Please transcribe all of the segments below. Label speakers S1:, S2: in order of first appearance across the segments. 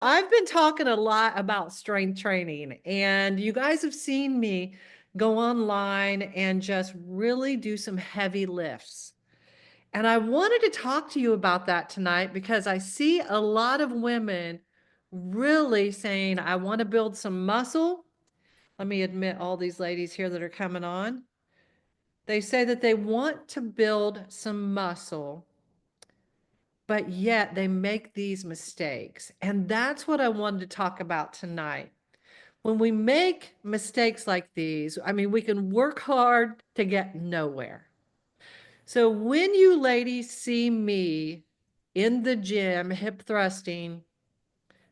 S1: I've been talking a lot about strength training, and you guys have seen me go online and just really do some heavy lifts. And I wanted to talk to you about that tonight because I see a lot of women really saying, I want to build some muscle. Let me admit all these ladies here that are coming on. They say that they want to build some muscle, but yet they make these mistakes. And that's what I wanted to talk about tonight. When we make mistakes like these, I mean, we can work hard to get nowhere. So when you ladies see me in the gym, hip thrusting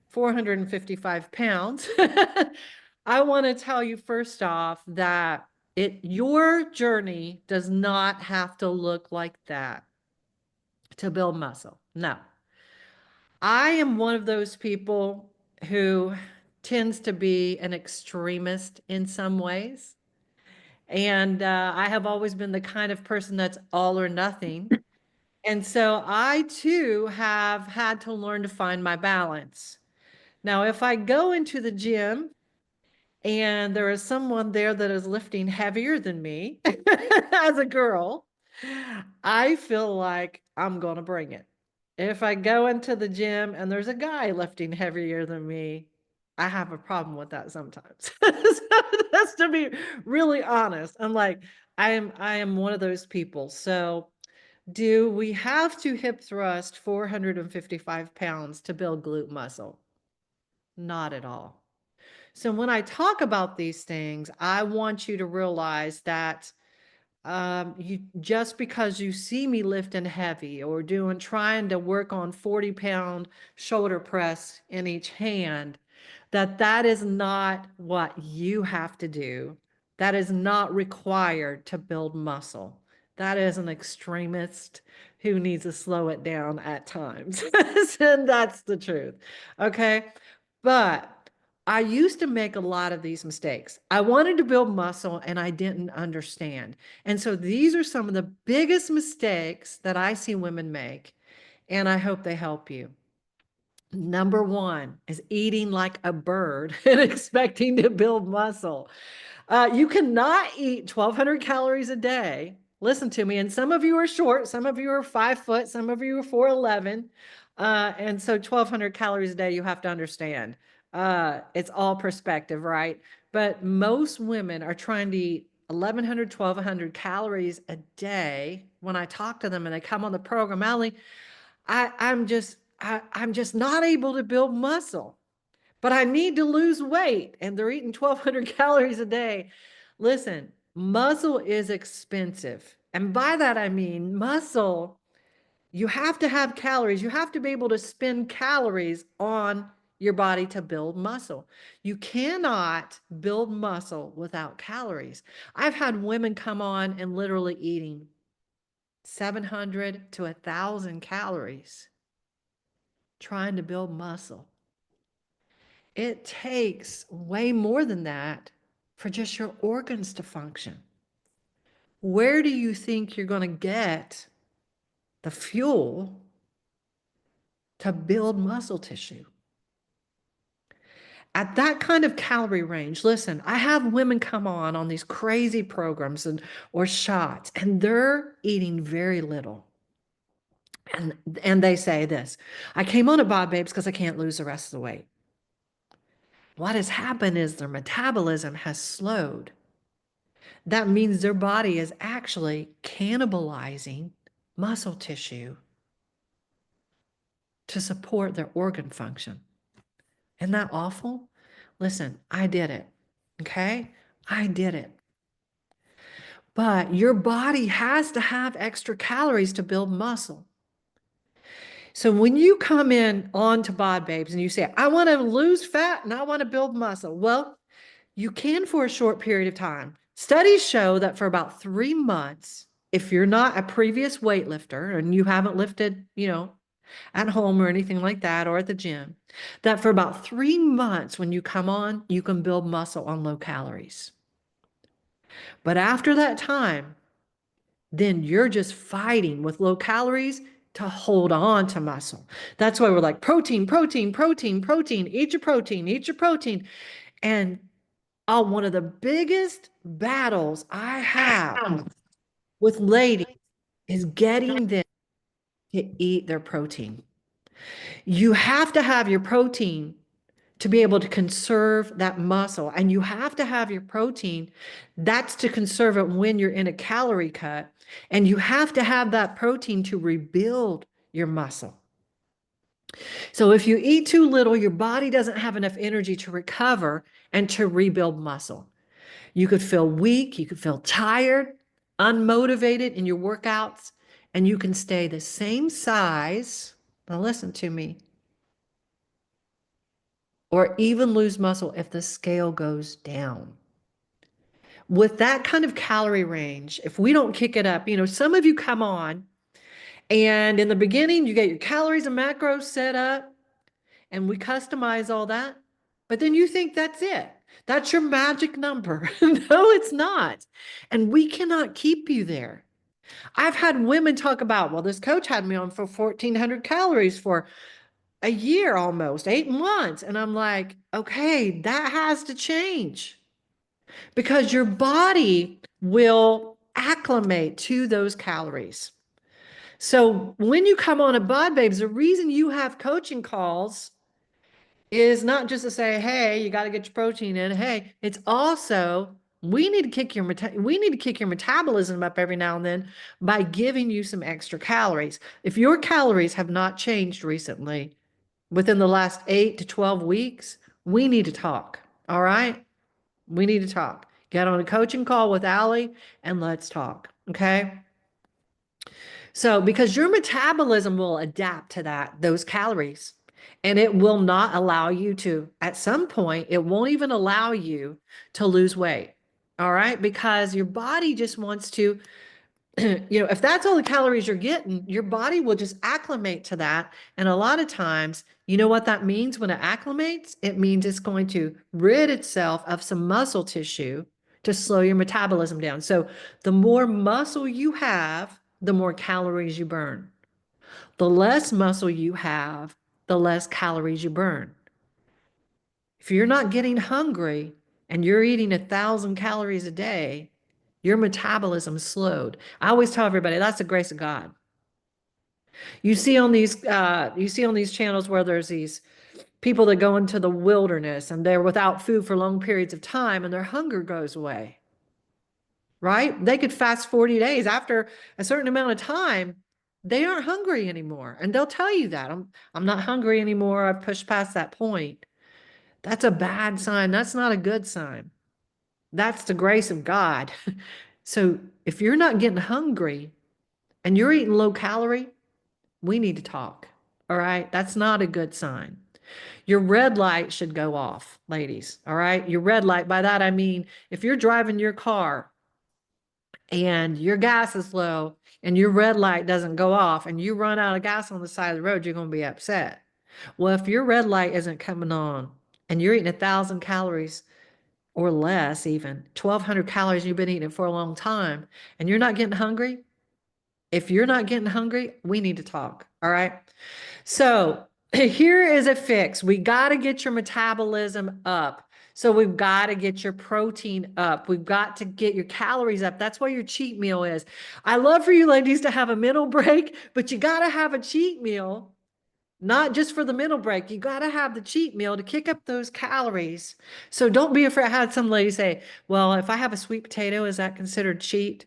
S1: 455 pounds, I want to tell you first off that your journey does not have to look like that to build muscle. No. I am one of those people who tends to be an extremist in some ways. And I have always been the kind of person that's all or nothing. And so I too have had to learn to find my balance. Now, if I go into the gym and there is someone there that is lifting heavier than me as a girl, I feel like I'm going to bring it. If I go into the gym and there's a guy lifting heavier than me, I have a problem with that sometimes. So that's to be really honest. I'm like, I am one of those people. So do we have to hip thrust 455 pounds to build glute muscle? Not at all. So when I talk about these things, I want you to realize that you just because you see me lifting heavy or trying to work on 40-pound shoulder press in each hand, that is not what you have to do. That is not required to build muscle. That is an extremist who needs to slow it down at times. And that's the truth. Okay. But I used to make a lot of these mistakes. I wanted to build muscle and I didn't understand. And so these are some of the biggest mistakes that I see women make, and I hope they help you. Number one is eating like a bird and expecting to build muscle. You cannot eat 1,200 calories a day. Listen to me. And some of you are short, some of you are 5 foot, some of you are 4'11". And so 1,200 calories a day, you have to understand. It's all perspective, right? But most women are trying to eat 1,100, 1,200 calories a day. When I talk to them and they come on the program, Allie, I'm just not able to build muscle, but I need to lose weight. And they're eating 1,200 calories a day. Listen, muscle is expensive. And by that, I mean muscle, you have to have calories. You have to be able to spend calories on your body to build muscle. You cannot build muscle without calories. I've had women come on and literally eating 700 to 1,000 calories trying to build muscle. It takes way more than that for just your organs to function. Where do you think you're going to get the fuel to build muscle tissue? At that kind of calorie range, listen, I have women come on these crazy programs or shots, and they're eating very little. And they say this, I came on a Bod Babes because I can't lose the rest of the weight. What has happened is their metabolism has slowed. That means their body is actually cannibalizing muscle tissue to support their organ function. Isn't that awful? Listen, I did it. Okay? I did it. But your body has to have extra calories to build muscle. So when you come in onto Bod Babes and you say, I want to lose fat and I want to build muscle, well, you can for a short period of time. Studies show that for about 3 months, if you're not a previous weightlifter and you haven't lifted, at home or anything like that, or at the gym, that for about 3 months when you come on, you can build muscle on low calories. But after that time, then you're just fighting with low calories to hold on to muscle. That's why we're like protein, protein, protein, protein, eat your protein, eat your protein. And one of the biggest battles I have with ladies is getting them to eat their protein. You have to have your protein to be able to conserve that muscle. And you have to have your protein. That's to conserve it when you're in a calorie cut. And you have to have that protein to rebuild your muscle. So if you eat too little, your body doesn't have enough energy to recover and to rebuild muscle. You could feel weak, you could feel tired, unmotivated in your workouts, and you can stay the same size. Now listen to me. Or even lose muscle if the scale goes down. With that kind of calorie range, if we don't kick it up, some of you come on and in the beginning, you get your calories and macros set up and we customize all that. But then you think that's it. That's your magic number. No, it's not. And we cannot keep you there. I've had women talk about, well, this coach had me on for 1,400 calories for a year almost, 8 months. And I'm like, okay, that has to change because your body will acclimate to those calories. So when you come on a Bod Babes, the reason you have coaching calls is not just to say, hey, you got to get your protein in. Hey, it's also we need to kick your metabolism up every now and then by giving you some extra calories. If your calories have not changed recently, within the last 8 to 12 weeks, we need to talk. All right? We need to talk. Get on a coaching call with Allie and let's talk. Okay? So, because your metabolism will adapt to those calories, and it will not allow you to, at some point, it won't even allow you to lose weight. All right? Because your body just wants to, if that's all the calories you're getting, your body will just acclimate to that. And a lot of times, you know what that means when it acclimates? It means it's going to rid itself of some muscle tissue to slow your metabolism down. So the more muscle you have, the more calories you burn. The less muscle you have, the less calories you burn. If you're not getting hungry and you're eating 1,000 calories a day, your metabolism slowed. I always tell everybody that's the grace of God. You see on these channels where there's these people that go into the wilderness and they're without food for long periods of time and their hunger goes away. Right? They could fast 40 days. After a certain amount of time, they aren't hungry anymore. And they'll tell you that. I'm not hungry anymore. I've pushed past that point. That's a bad sign. That's not a good sign. That's the grace of God. So if you're not getting hungry and you're eating low calorie, we need to talk. All right. That's not a good sign. Your red light should go off, ladies. All right. Your red light, by that I mean, if you're driving your car and your gas is low and your red light doesn't go off and you run out of gas on the side of the road, you're going to be upset. Well, if your red light isn't coming on and you're eating 1,000 calories or less, even 1,200 calories, you've been eating it for a long time and you're not getting hungry, if you're not getting hungry, we need to talk. All right. So here is a fix. We got to get your metabolism up. So we've got to get your protein up. We've got to get your calories up. That's what your cheat meal is. I love for you ladies to have a mental break, but you got to have a cheat meal, not just for the mental break. You got to have the cheat meal to kick up those calories. So don't be afraid. I had some lady say, well, if I have a sweet potato, is that considered cheat?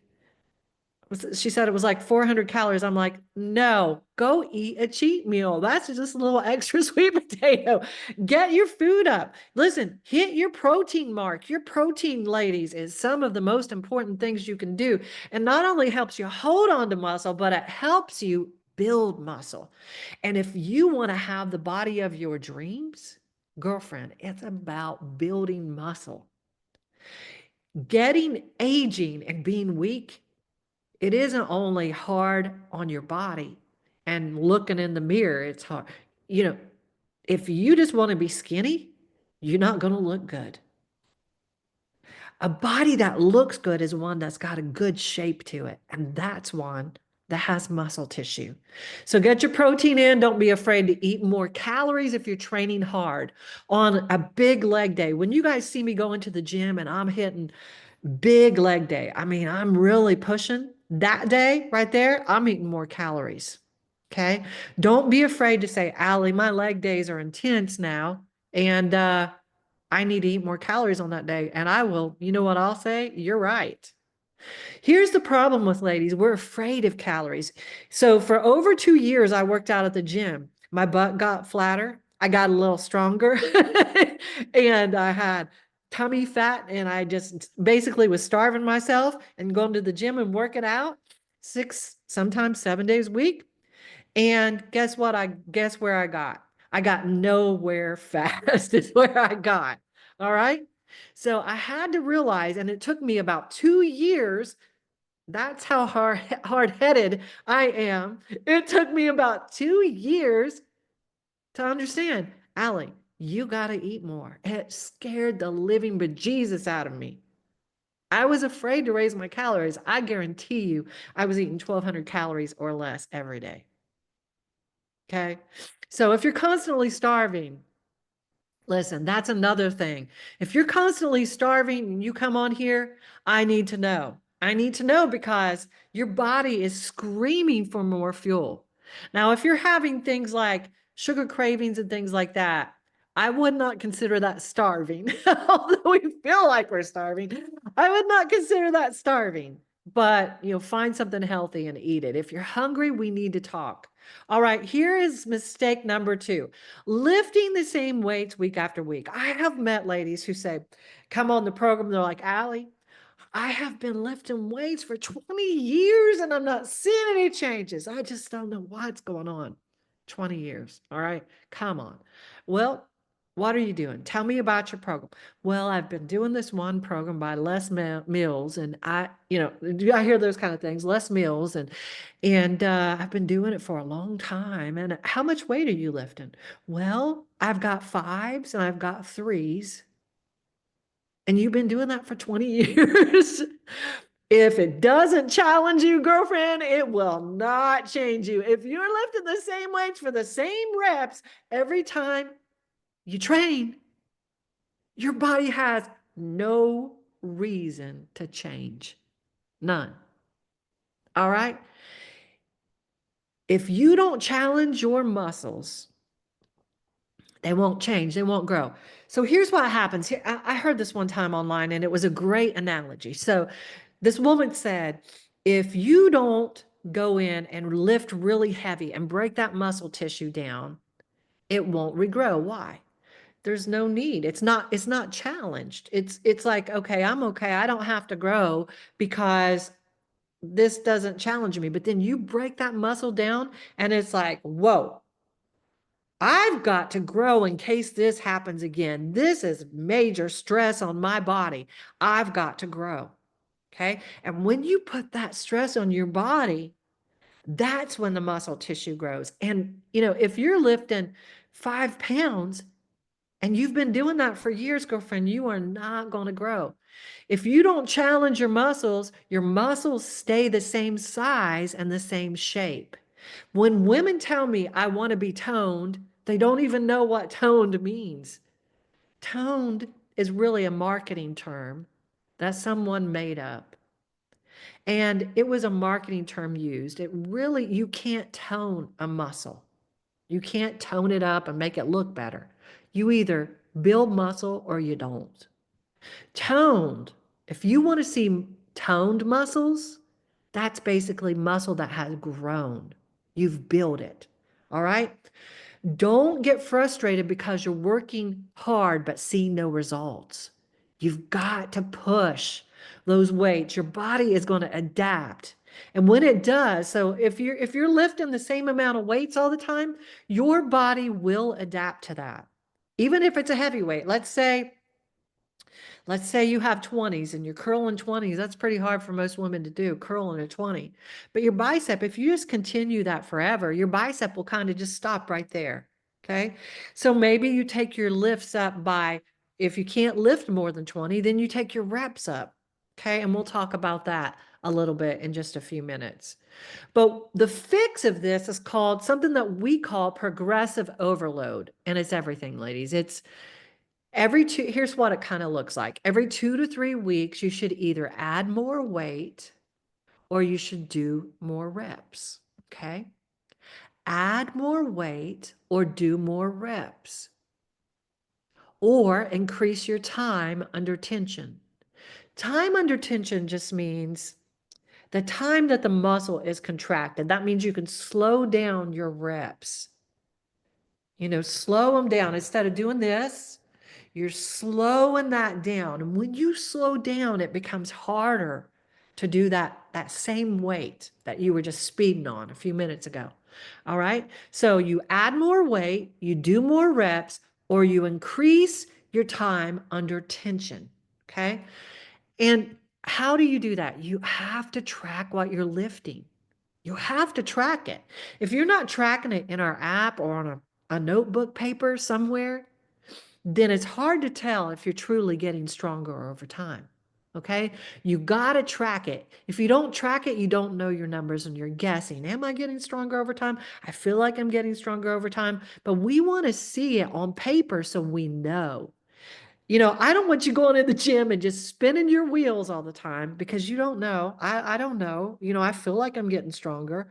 S1: She said it was like 400 calories. I'm like, no, go eat a cheat meal. That's just a little extra sweet potato. Get your food up. Listen, hit your protein mark. Your protein, ladies, is some of the most important things you can do. And not only helps you hold on to muscle, but it helps you build muscle. And if you want to have the body of your dreams, girlfriend, it's about building muscle. Aging and being weak, it isn't only hard on your body and looking in the mirror, it's hard. If you just want to be skinny, you're not going to look good. A body that looks good is one that's got a good shape to it. And that's one that has muscle tissue. So get your protein in. Don't be afraid to eat more calories if you're training hard on a big leg day. When you guys see me going to the gym and I'm hitting big leg day, I mean, I'm really pushing that day right there. I'm eating more calories. Okay. Don't be afraid to say, Allie, my leg days are intense now. And I need to eat more calories on that day. And I will, you know what I'll say? You're right. Here's the problem with ladies. We're afraid of calories. So for over 2 years, I worked out at the gym. My butt got flatter. I got a little stronger and I had tummy fat and I just basically was starving myself and going to the gym and working out 6, sometimes 7 days a week. And guess what? Guess where I got? I got nowhere fast is where I got. All right. So I had to realize, and it took me about 2 years. That's how hard-headed I am. It took me about 2 years to understand, Allie, you got to eat more. It scared the living bejesus out of me. I was afraid to raise my calories. I guarantee you, I was eating 1,200 calories or less every day. Okay. So if you're constantly starving, listen, that's another thing. If you're constantly starving and you come on here, I need to know. I need to know because your body is screaming for more fuel. Now, if you're having things like sugar cravings and things like that, I would not consider that starving. Although we feel like we're starving, I would not consider that starving. But, find something healthy and eat it. If you're hungry, we need to talk. All right, here is mistake number 2. Lifting the same weights week after week. I have met ladies who say, come on the program, they're like, Allie, I have been lifting weights for 20 years and I'm not seeing any changes. I just don't know what's going on. 20 years. All right. Come on. Well, what are you doing? Tell me about your program. Well, I've been doing this one program by Les Mills and I hear those kind of things, Les Mills and I've been doing it for a long time. And how much weight are you lifting? Well, I've got 5s and I've got 3s. And you've been doing that for 20 years. If it doesn't challenge you, girlfriend, it will not change you. If you're lifting the same weights for the same reps every time you train, your body has no reason to change. None. All right? If you don't challenge your muscles, they won't change. They won't grow. So here's what happens. I heard this one time online and it was a great analogy. So this woman said, if you don't go in and lift really heavy and break that muscle tissue down, it won't regrow. Why? There's no need. It's not challenged. It's like, okay, I'm okay. I don't have to grow because this doesn't challenge me. But then you break that muscle down and it's like, whoa, I've got to grow in case this happens again. This is major stress on my body. I've got to grow. Okay. And when you put that stress on your body, that's when the muscle tissue grows. And, if you're lifting 5 pounds and you've been doing that for years, girlfriend, you are not going to grow. If you don't challenge your muscles stay the same size and the same shape. When women tell me I want to be toned, they don't even know what toned means. Toned is really a marketing term that someone made up. And it was a marketing term used. You can't tone a muscle. You can't tone it up and make it look better. You either build muscle or you don't. Toned, if you want to see toned muscles, that's basically muscle that has grown. You've built it. All right. Don't get frustrated because you're working hard but see no results. You've got to push those weights. Your body is going to adapt. And when it does, so if you're lifting the same amount of weights all the time, your body will adapt to that. Even if it's a heavy weight. Let's say you have 20s and you're curling 20s. That's pretty hard for most women to do, curling a 20. But your bicep, if you just continue that forever, your bicep will kind of just stop right there. Okay. So maybe you take your lifts up by, if you can't lift more than 20, then you take your reps up. Okay. And we'll talk about that a little bit in just a few minutes. But the fix of this is called something that we call progressive overload. And it's everything, ladies. It's here's what it kind of looks like. Every 2 to 3 weeks, you should either add more weight or you should do more reps. Okay. Add more weight or do more reps or increase your time under tension. Time under tension just means the time that the muscle is contracted. That means you can slow down your reps. Slow them down. Instead of doing this, you're slowing that down. And when you slow down, it becomes harder to do that same weight that you were just speeding on a few minutes ago. All right. So you add more weight, you do more reps, or you increase your time under tension. Okay. And how do you do that? You have to track what you're lifting. You have to track it. If you're not tracking it in our app or on a notebook paper somewhere, then it's hard to tell if you're truly getting stronger over time. Okay? You got to track it. If you don't track it, you don't know your numbers and you're guessing. Am I getting stronger over time? I feel like I'm getting stronger over time, but we want to see it on paper so we know. I don't want you going in the gym and just spinning your wheels all the time because you don't know. I don't know. I feel like I'm getting stronger.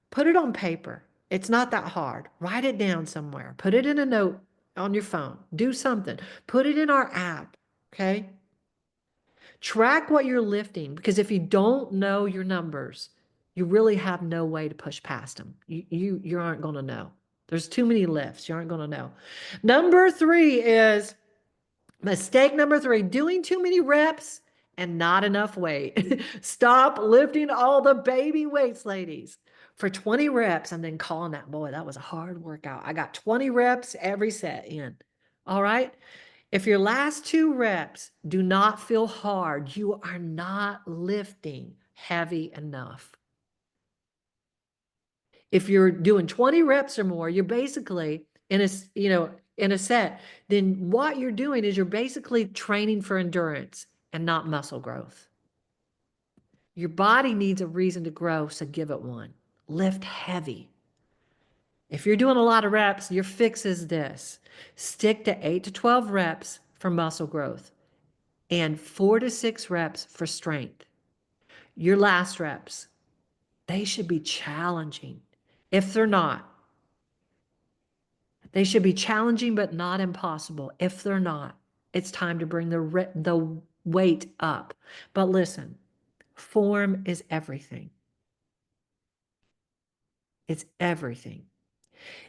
S1: Put it on paper. It's not that hard. Write it down somewhere. Put it in a note on your phone. Do something. Put it in our app. Okay. Track what you're lifting because if you don't know your numbers, you really have no way to push past them. You aren't going to know. There's too many lifts. You aren't going to know. Number 3 is mistake number 3, doing too many reps and not enough weight. Stop lifting all the baby weights, ladies, for 20 reps and then calling that, boy, that was a hard workout. I got 20 reps every set in. All right. If your last 2 reps do not feel hard, you are not lifting heavy enough. If you're doing 20 reps or more, you're basically in a set, then what you're doing is you're basically training for endurance and not muscle growth. Your body needs a reason to grow, so give it one. Lift heavy. If you're doing a lot of reps, your fix is this. Stick to 8 to 12 reps for muscle growth and 4 to 6 reps for strength. Your last reps, they should be challenging. If they're not, they should be challenging but not impossible. If they're not, it's time to bring the weight up. But listen, form is everything. It's everything.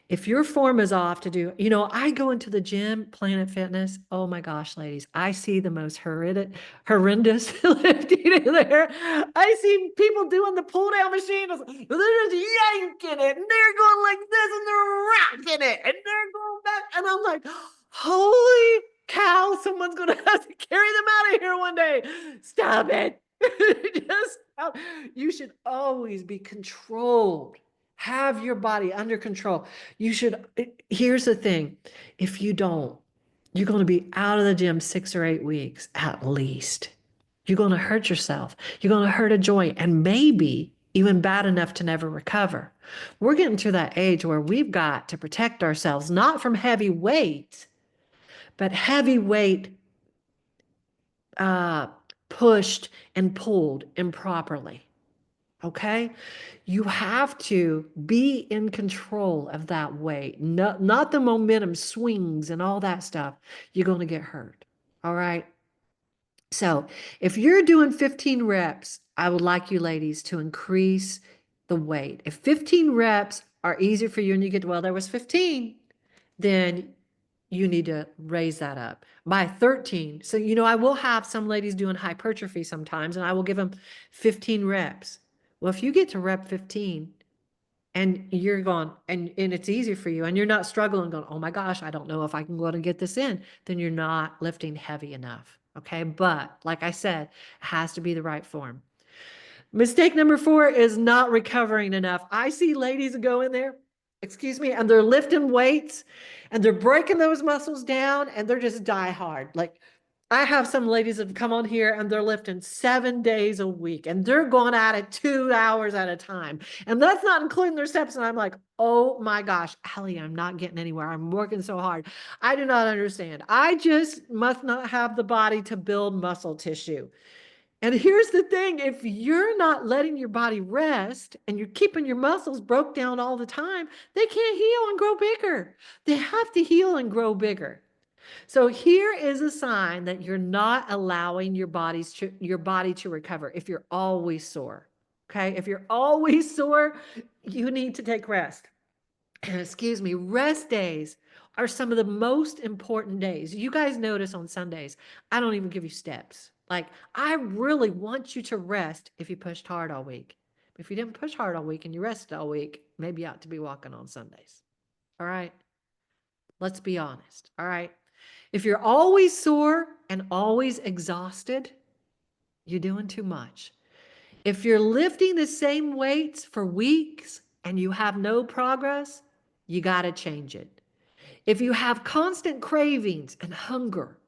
S1: If your form is off to do, I go into the gym, Planet Fitness. Oh my gosh, ladies, I see the most horrendous lifting in there. I see people doing the pull down machine. They're just yanking it and they're going like this and they're rocking it and they're going back. And I'm like, holy cow, someone's going to have to carry them out of here one day. Stop it. Just stop. You should always be controlled. Have your body under control. Here's the thing. If you don't, you're going to be out of the gym 6 or 8 weeks at least. You're going to hurt yourself. You're going to hurt a joint and maybe even bad enough to never recover. We're getting to that age where we've got to protect ourselves, not from heavy weight, but heavy weight pushed and pulled improperly. Okay? You have to be in control of that weight, not the momentum swings and all that stuff. You're going to get hurt. All right? So if you're doing 15 reps, I would like you ladies to increase the weight. If 15 reps are easier for you and you get, well, there was 15, then you need to raise that up by 13. So, I will have some ladies doing hypertrophy sometimes and I will give them 15 reps. Well, if you get to rep 15 and you're going and it's easy for you and you're not struggling going, oh my gosh, I don't know if I can go out and get this in, then you're not lifting heavy enough. Okay. But like I said, it has to be the right form. Mistake number 4 is not recovering enough. I see ladies go in there, and they're lifting weights and they're breaking those muscles down and they're just die hard. Like I have some ladies that have come on here and they're lifting 7 days a week and they're going at it 2 hours at a time. And that's not including their steps. And I'm like, oh my gosh, Allie, I'm not getting anywhere. I'm working so hard. I do not understand. I just must not have the body to build muscle tissue. And here's the thing, if you're not letting your body rest and you're keeping your muscles broke down all the time, they can't heal and grow bigger. They have to heal and grow bigger. So here is a sign that you're not allowing your body to recover if you're always sore. Okay? If you're always sore, you need to take rest. Excuse me, rest days are some of the most important days. You guys notice on Sundays, I don't even give you steps. Like, I really want you to rest if you pushed hard all week. If you didn't push hard all week and you rested all week, maybe you ought to be walking on Sundays. All right? Let's be honest. All right? If you're always sore and always exhausted, you're doing too much. If you're lifting the same weights for weeks and you have no progress, you got to change it. If you have constant cravings and hunger,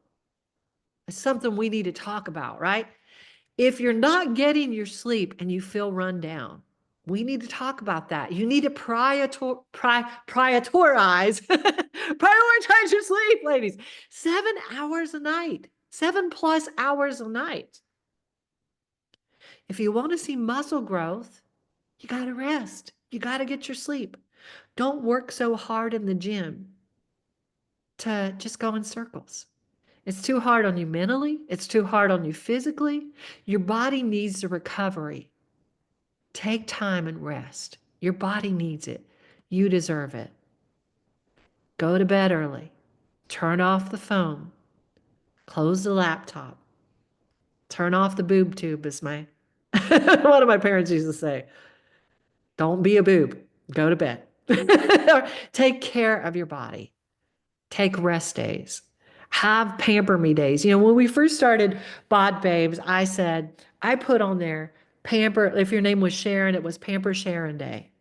S1: it's something we need to talk about, right? If you're not getting your sleep and you feel run down, we need to talk about that. You need to prioritize prioritize your sleep, ladies. 7 hours a night, 7+ hours a night. If you want to see muscle growth, you got to rest. You got to get your sleep. Don't work so hard in the gym to just go in circles. It's too hard on you mentally. It's too hard on you physically. Your body needs the recovery. Take time and rest. Your body needs it. You deserve it. Go to bed early. Turn off the phone. Close the laptop. Turn off the boob tube, as my one of my parents used to say. Don't be a boob. Go to bed. Take care of your body. Take rest days. Have pamper me days. You know, when we first started Bod Babes, I said, I put on there pamper. If your name was Sharon, it was Pamper Sharon Day.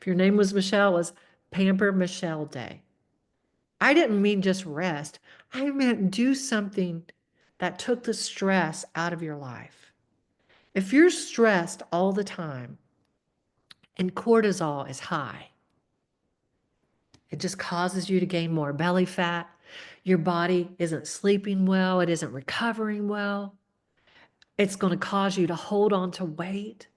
S1: If your name was Michelle, it was Pamper Michelle Day. I didn't mean just rest. I meant do something that took the stress out of your life. If you're stressed all the time and cortisol is high, it just causes you to gain more belly fat. Your body isn't sleeping well. It isn't recovering well. It's going to cause you to hold on to weight.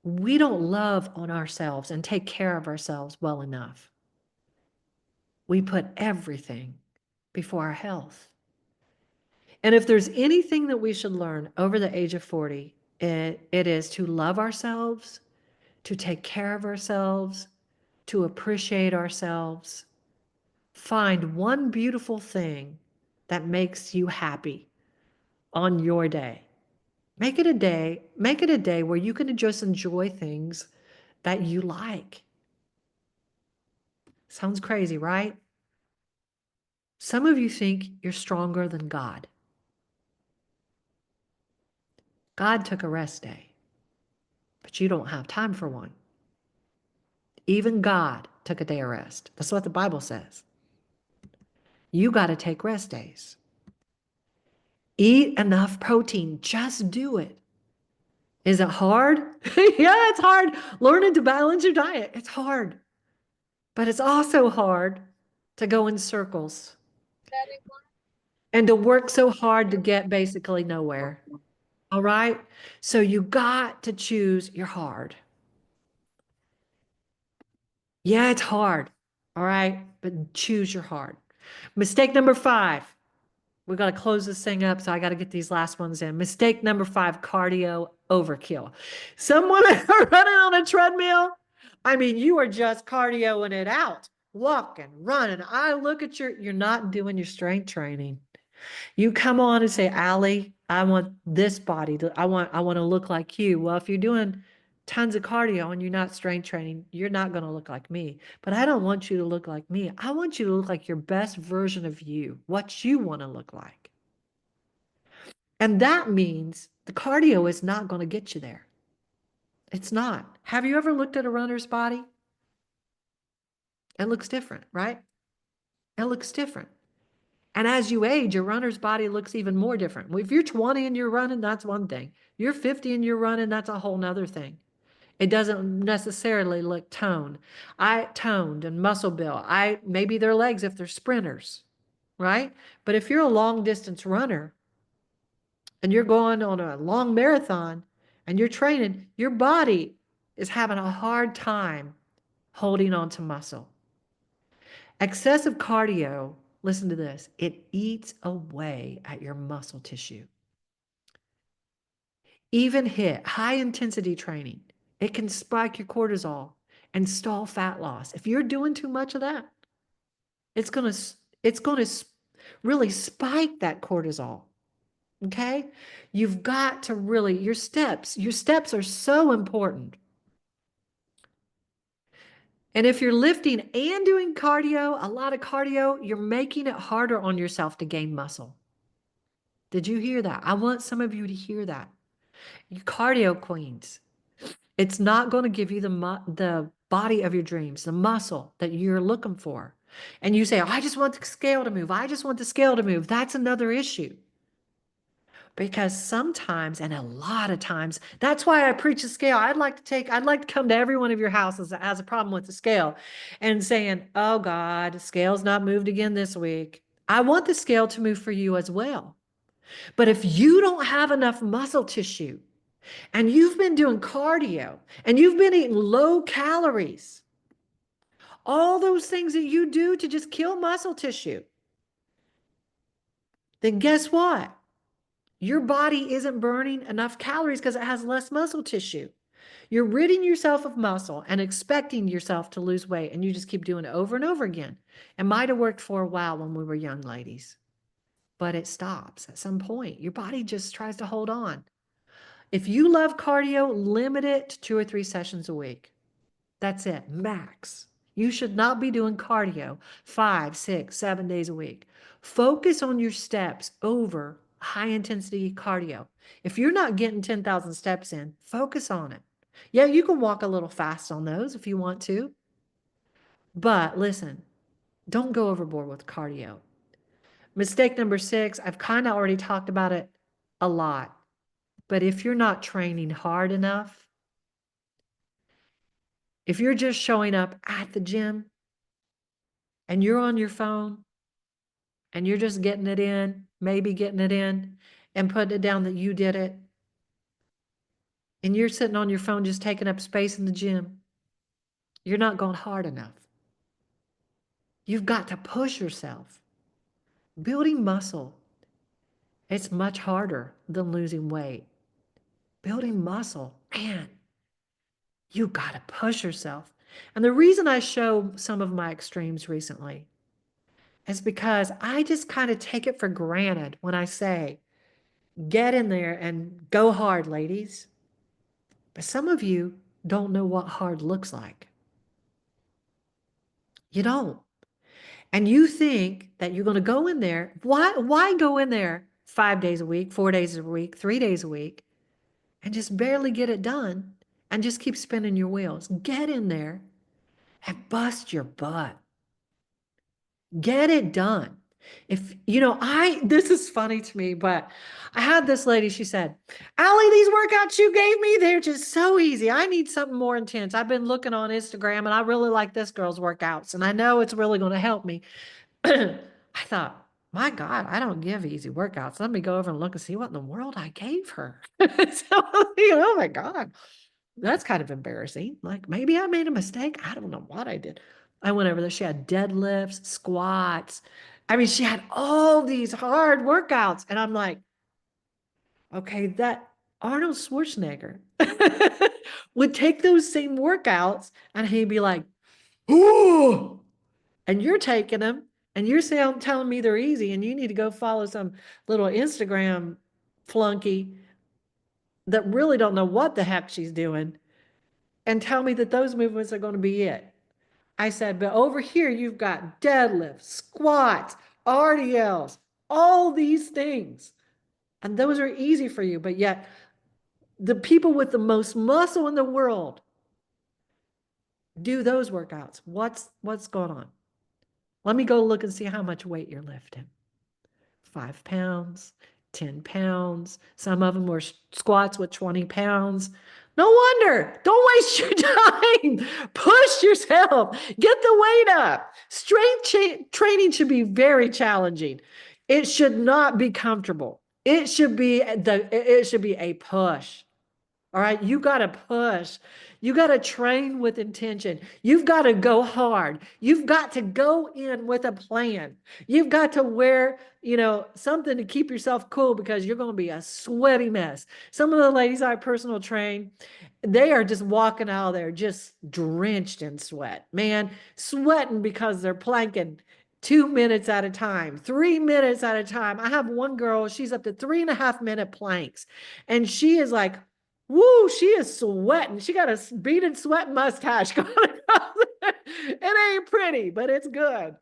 S1: We don't love on ourselves and take care of ourselves well enough. We put everything before our health. And if there's anything that we should learn over the age of 40, it is to love ourselves, to take care of ourselves, to appreciate ourselves. Find one beautiful thing that makes you happy on your day. Make it a day where you can just enjoy things that you like. Sounds crazy, right? Some of you think you're stronger than God. God took a rest day, but you don't have time for one. Even God took a day of rest. That's what the Bible says. You got to take rest days. Eat enough protein. Just do it. Is it hard? Yeah, it's hard. Learning to balance your diet. It's hard. But it's also hard to go in circles and to work so hard to get basically nowhere. All right? So you got to choose your hard. Yeah, it's hard. All right? But choose your hard. Mistake number 5. We got to close this thing up, so I got to get these last ones in. Mistake number 5, cardio overkill. Someone running on a treadmill, I mean, you are just cardioing it out, walking, running. I look at you're not doing your strength training. You come on and say, Allie, I want this body I want to look like you. Well, if you're doing tons of cardio and you're not strength training, you're not going to look like me. But I don't want you to look like me. I want you to look like your best version of you, what you want to look like. And that means the cardio is not going to get you there. It's not. Have you ever looked at a runner's body? It looks different, right? It looks different. And as you age, your runner's body looks even more different. If you're 20 and you're running, that's one thing. You're 50 and you're running, that's a whole nother thing. It doesn't necessarily look toned and muscle built. Maybe their legs if they're sprinters, right? But if you're a long distance runner and you're going on a long marathon and you're training, your body is having a hard time holding on to muscle. Excessive cardio, listen to this, it eats away at your muscle tissue. Even HIIT, high intensity training, it can spike your cortisol and stall fat loss. If you're doing too much of that, it's going to really spike that cortisol. Okay? You've got to really, your steps are so important. And if you're lifting and doing cardio, a lot of cardio, you're making it harder on yourself to gain muscle. Did you hear that? I want some of you to hear that. You cardio queens, it's not going to give you the body of your dreams, the muscle that you're looking for. And you say, I just want the scale to move. I just want the scale to move. That's another issue. Because sometimes, and a lot of times, that's why I preach a scale. I'd like to come to every one of your houses that has a problem with the scale and saying, oh God, the scale's not moved again this week. I want the scale to move for you as well. But if you don't have enough muscle tissue and you've been doing cardio and you've been eating low calories, all those things that you do to just kill muscle tissue, then guess what? Your body isn't burning enough calories because it has less muscle tissue. You're ridding yourself of muscle and expecting yourself to lose weight, and you just keep doing it over and over again. It might have worked for a while when we were young ladies, but it stops at some point. Your body just tries to hold on. If you love cardio, limit it to 2 or 3 sessions a week. That's it, max. You should not be doing cardio 5, 6, 7 days a week. Focus on your steps over high intensity cardio. If you're not getting 10,000 steps in, focus on it. Yeah, you can walk a little fast on those if you want to. But listen, don't go overboard with cardio. Mistake number 6, I've kind of already talked about it a lot. But if you're not training hard enough, if you're just showing up at the gym and you're on your phone and you're just getting it in, maybe getting it in and putting it down that you did it, and you're sitting on your phone just taking up space in the gym, you're not going hard enough. You've got to push yourself. Building muscle, it's much harder than losing weight. Building muscle, man, you got to push yourself. And the reason I show some of my extremes recently is because I just kind of take it for granted when I say, get in there and go hard, ladies. But some of you don't know what hard looks like. You don't. And you think that you're going to go in there. Why go in there 5 days a week, 4 days a week, 3 days a week, and just barely get it done and just keep spinning your wheels? Get in there and bust your butt. Get it done. If, this is funny to me, but I had this lady, she said, Allie, these workouts you gave me, they're just so easy. I need something more intense. I've been looking on Instagram and I really like this girl's workouts and I know it's really going to help me. I thought, my God, I don't give easy workouts. Let me go over and look and see what in the world I gave her. So, oh my God, that's kind of embarrassing. Like maybe I made a mistake. I don't know what I did. I went over there. She had deadlifts, squats. I mean, she had all these hard workouts. And I'm like, okay, that Arnold Schwarzenegger would take those same workouts and he'd be like, ooh, and you're taking them and you're telling me they're easy and you need to go follow some little Instagram flunky that really don't know what the heck she's doing and tell me that those movements are going to be it. I said, but over here, you've got deadlifts, squats, RDLs, all these things. And those are easy for you. But yet the people with the most muscle in the world do those workouts. What's going on? Let me go look and see how much weight you're lifting. 5 pounds, 10 pounds. Some of them were squats with 20 pounds. No wonder. Don't waste your time. Push yourself. Get the weight up. Strength training should be very challenging. It should not be comfortable. It should be a push. All right, you got to push. You got to train with intention. You've got to go hard. You've got to go in with a plan. You've got to wear, something to keep yourself cool because you're going to be a sweaty mess. Some of the ladies I personal train, they are just walking out there just drenched in sweat. Man, sweating because they're planking 2 minutes at a time, 3 minutes at a time. I have one girl, she's up to 3.5 minute planks, and she is like, woo, she is sweating. She got a beaded sweat mustache going across. It ain't pretty, but it's good.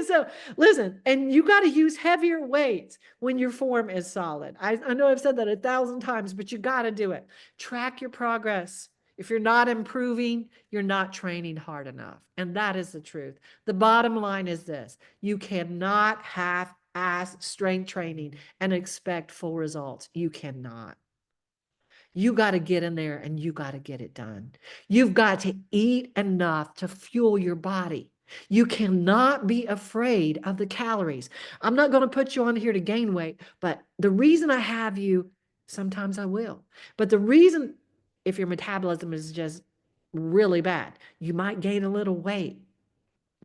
S1: So listen, and you got to use heavier weights when your form is solid. I know I've said that 1,000 times, but you got to do it. Track your progress. If you're not improving, you're not training hard enough. And that is the truth. The bottom line is this: you cannot half-ass strength training and expect full results. You cannot. You got to get in there and you got to get it done. You've got to eat enough to fuel your body. You cannot be afraid of the calories. I'm not going to put you on here to gain weight, but the reason I have you, sometimes I will. But the reason, if your metabolism is just really bad, you might gain a little weight,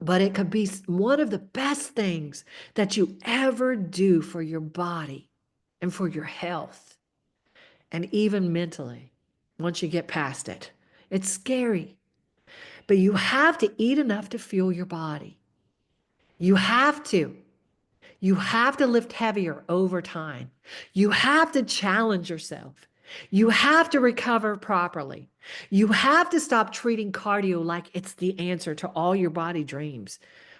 S1: but it could be one of the best things that you ever do for your body and for your health. And even mentally, once you get past it, it's scary. But you have to eat enough to fuel your body. You have to. You have to lift heavier over time. You have to challenge yourself. You have to recover properly. You have to stop treating cardio like it's the answer to all your body dreams.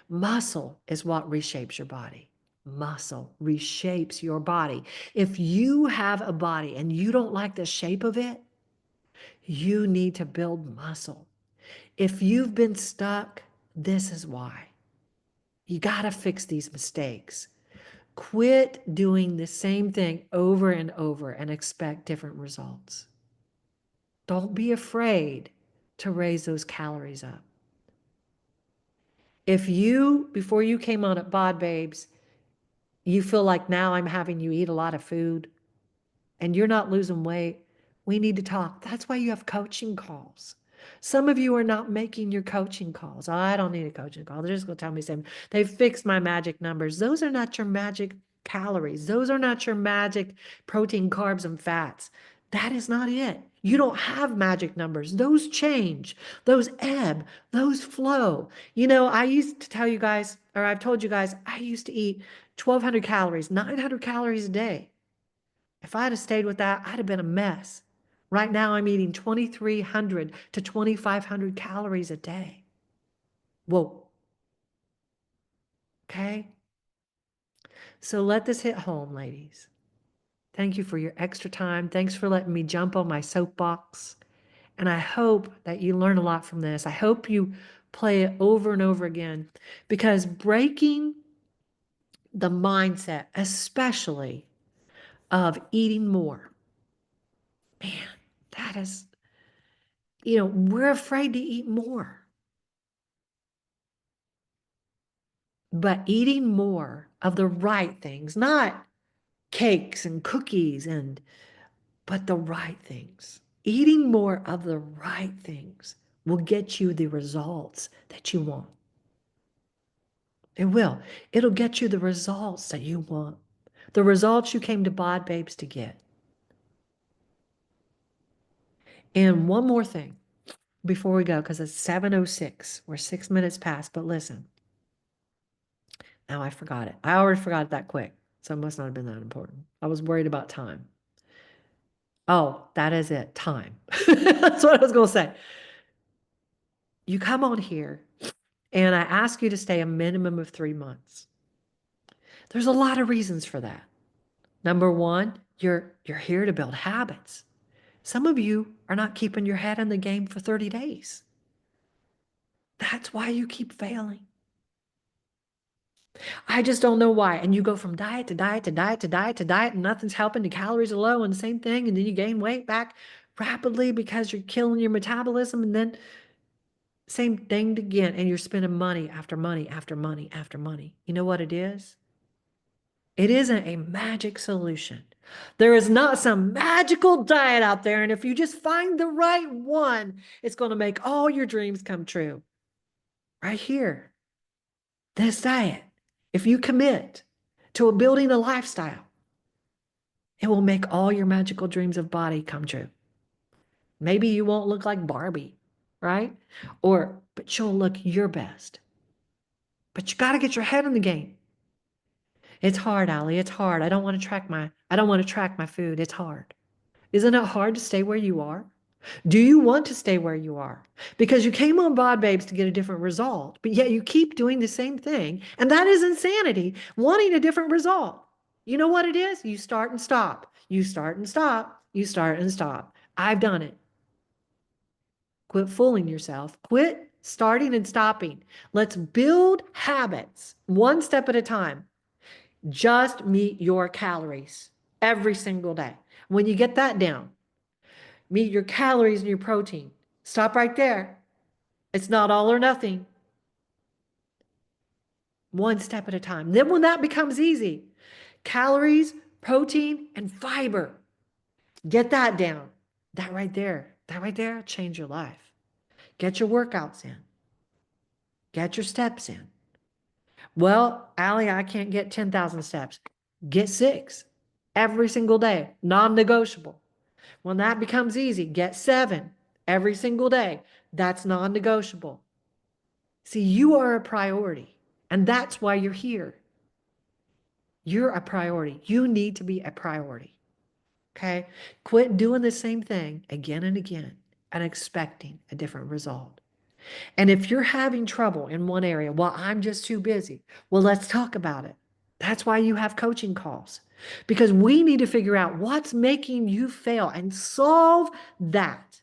S1: Muscle is what reshapes your body. Muscle reshapes your body. If you have a body and you don't like the shape of it, you need to build muscle. If you've been stuck, this is why. You got to fix these mistakes. Quit doing the same thing over and over and expect different results. Don't be afraid to raise those calories up. If you, before you came on at Bod Babes, you feel like now I'm having you eat a lot of food and you're not losing weight, we need to talk. That's why you have coaching calls. Some of you are not making your coaching calls. I don't need a coaching call. They're just going to tell me something. They've fixed my magic numbers. Those are not your magic calories. Those are not your magic protein, carbs, and fats. That is not it. You don't have magic numbers. Those change, those ebb, those flow. I used to tell you guys, or I've told you guys, I used to eat 1,200 calories, 900 calories a day. If I'd have stayed with that, I'd have been a mess. Right now, I'm eating 2,300 to 2,500 calories a day. Whoa. Okay? So let this hit home, ladies. Thank you for your extra time. Thanks for letting me jump on my soapbox. And I hope that you learn a lot from this. I hope you play it over and over again, because breaking the mindset, especially of eating more, man, that is, we're afraid to eat more. But eating more of the right things, not cakes and cookies but the right things. Eating more of the right things will get you the results that you want. It will. It'll get you the results that you want. The results you came to Bod Babes to get. And one more thing before we go, because it's 7:06. We're 6 minutes past, but listen. Now I forgot it. I already forgot it that quick, so it must not have been that important. I was worried about time. Oh, that is it. Time. That's what I was going to say. You come on here and I ask you to stay a minimum of 3 months. There's a lot of reasons for that. Number one, you're here to build habits. Some of you are not keeping your head in the game for 30 days. That's why you keep failing. I just don't know why. And you go from diet to diet to diet to diet to diet, and nothing's helping. The calories are low, and the same thing. And then you gain weight back rapidly because you're killing your metabolism. And then same thing again. And you're spending money after money after money after money. You know what it is? It isn't a magic solution. There is not some magical diet out there. And if you just find the right one, it's going to make all your dreams come true. Right here, this diet, if you commit to building a lifestyle, it will make all your magical dreams of body come true. Maybe you won't look like Barbie, right? But you'll look your best. But you got to get your head in the game. It's hard, Allie. It's hard. I don't want to track my food. It's hard. Isn't it hard to stay where you are? Do you want to stay where you are? Because you came on Bod Babes to get a different result, but yet you keep doing the same thing. And that is insanity, wanting a different result. You know what it is? You start and stop. You start and stop. You start and stop. I've done it. Quit fooling yourself. Quit starting and stopping. Let's build habits one step at a time. Just meet your calories every single day. When you get that down, meet your calories and your protein. Stop right there. It's not all or nothing. One step at a time. Then when that becomes easy, calories, protein, and fiber. Get that down. That right there, change your life. Get your workouts in. Get your steps in. Well, Allie, I can't get 10,000 steps. Get 6 every single day, non-negotiable. When that becomes easy, get 7 every single day. That's non-negotiable. See, you are a priority, and that's why you're here. You're a priority. You need to be a priority. Okay? Quit doing the same thing again and again and expecting a different result. And if you're having trouble in one area, well, I'm just too busy. Well, let's talk about it. That's why you have coaching calls, because we need to figure out what's making you fail and solve that.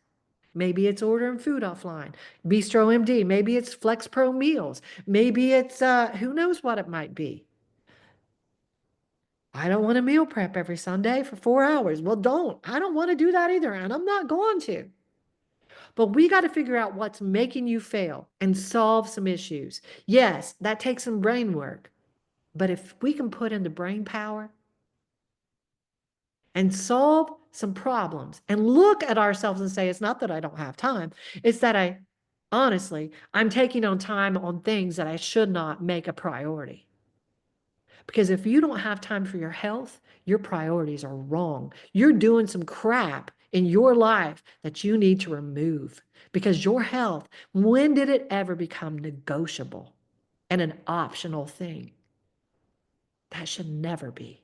S1: Maybe it's ordering food offline, Bistro MD. Maybe it's Flex Pro meals. Maybe it's who knows what it might be. I don't want to meal prep every Sunday for 4 hours. Well, don't. I don't want to do that either, and I'm not going to. But we got to figure out what's making you fail and solve some issues. Yes, that takes some brain work. But if we can put in the brain power and solve some problems and look at ourselves and say, it's not that I don't have time. It's that I'm taking on time on things that I should not make a priority. Because if you don't have time for your health, your priorities are wrong. You're doing some crap in your life that you need to remove. Because your health, when did it ever become negotiable and an optional thing? That should never be.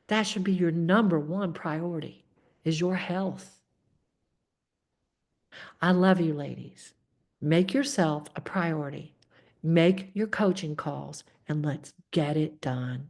S1: That should be your number one priority, is your health. I love you, ladies. Make yourself a priority. Make your coaching calls, and let's get it done.